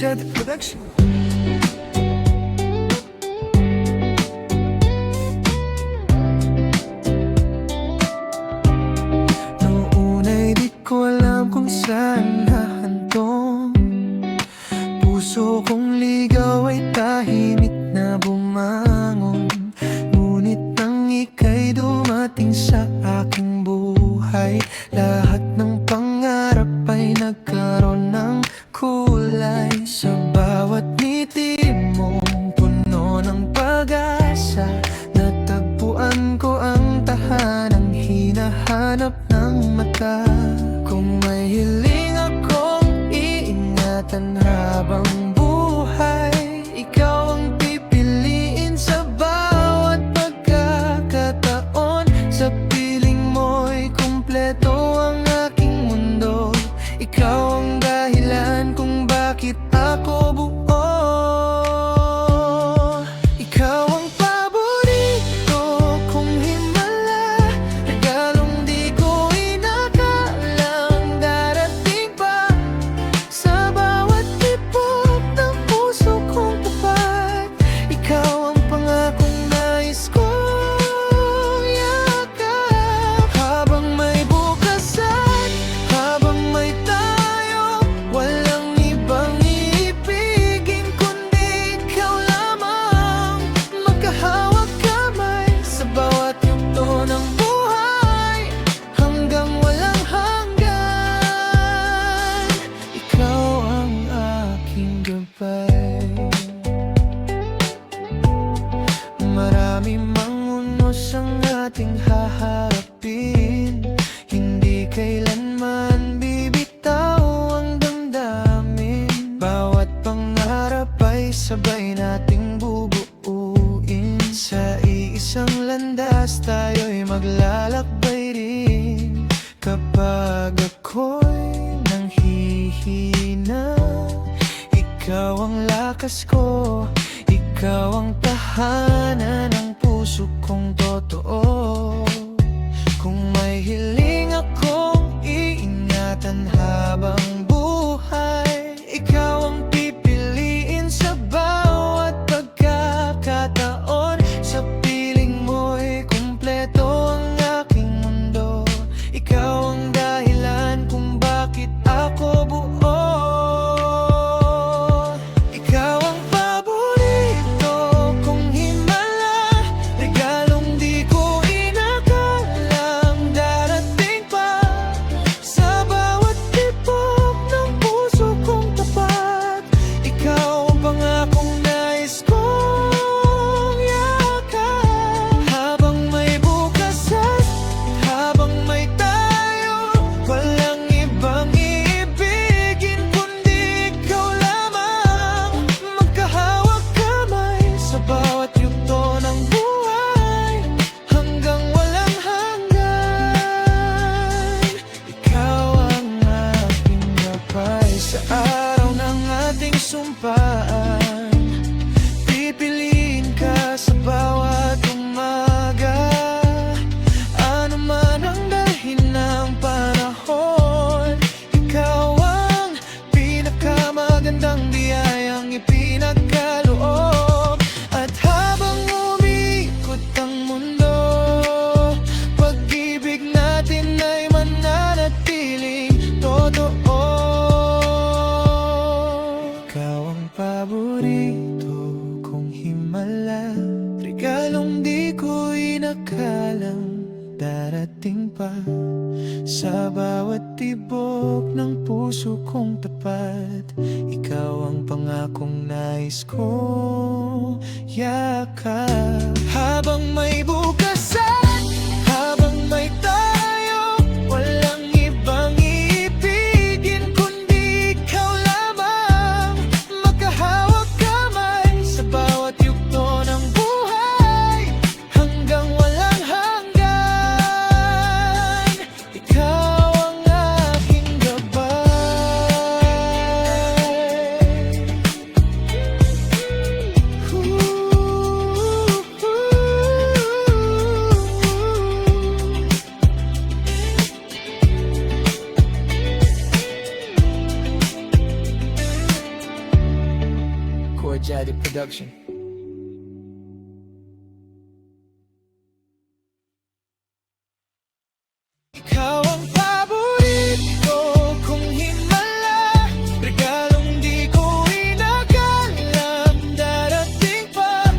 Rashad Production. Noong una'y di ko alam kung saan hahantong. Puso kong ligaw ay tahimik na bumangon. Ngunit nang ika'y dumating sa aking buhay, lahat ng pangarap ay nagkaroon ng kulay. Sa bawat ngiti mong puno ng pag-asa, natagpuan ko ang tahanang hinahanap ng mata. Kung may hiling akong iingatan habang buhay, ikaw ang pipiliin sa bawat pagkakataon. Sa piling mo'y kumpleto ang aking mundo. Ikaw ang dahilan kung bakit ako buo. Ikaw ang paborito kong himala, regalong di ko inakalang darating pa. Sa bawat tibok ng puso kong tapat, ikaw ang pangakong nais kong yakap. Habang may bukas at habang may tayo, walang ibang iibigin kundi ikaw lamang. Magkahawak kamay sa bawat yugto ng buhay, hanggang walang hanggan. Ikaw ang aking gabay. Marami mang unos ang ating haharapin, hindi kailanman bibitaw ang damdamin. Bawat pangarap ay sabay nating bubuuin. Sa iisang landas tayo'y maglalakbay rin. Kapag ako'y nanghihina, ikaw ang lakas ko, ikaw ang tahanan ng puso kong totoo. Kung may hiling akong iingatan habang buhay, ikaw ang pipiliin sa bawat pagkakataon. Sa piling mo'y kumpleto ang aking mundo. Ikaw ang dahilan kung bakit ako buo. Ikaw ang paborito kong himala, regalong di ko inakalang darating pa. Sa bawat tibok ng puso kong tapat, ikaw ang pangakong nais kong yakap. Habang may bukas at habang may tayo, walang ibang iibigin kundi ikaw lamang. Magkahawak kamay sa bawat yugto ng buhay, hanggang walang hanggan. Ikaw ang aking gabay. Sa araw ng ating sumpaan, pipiliin ka sa bawat umaga. Ano man ang dalhin ng panahon, ikaw ang pinakamagandang biyayang ipinagkaloob. At habang umiikot ang mundo, pag-ibig natin ay mananatiling totoo. Ikaw ang paborito kong himala, regalong di ko inakalang darating pa. Sa bawat tibok ng puso kong tapat, ikaw ang pangakong nais kong yakap. Habang may bukas at habang may tayo, walang ibang iibigin kundi ikaw lamang. Magkahawak kamay sa bawat yugto ng buhay, hanggang walang hanggan. Ikaw ang aking gabay. Ooh, ooh. Production. Ikaw ang paborito kong himala, regalong di ko inakalam darating pa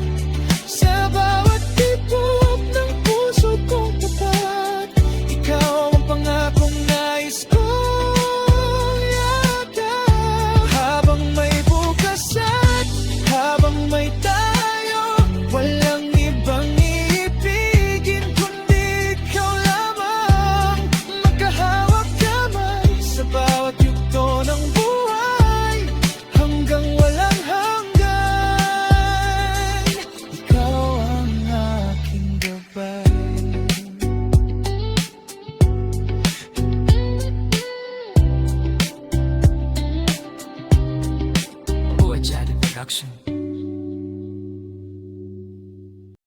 sa bawat tibok ng puso kong tapat. Ikaw ang pangakong nais kong yakap. Habang may bukas at habang may tayo, walang ibang iibigin kundi ikaw lamang. Magkahawak kamay sa bawat yugto ng buhay, hanggang walang hanggan. Ikaw ang aking gabay. Boy Chad Production.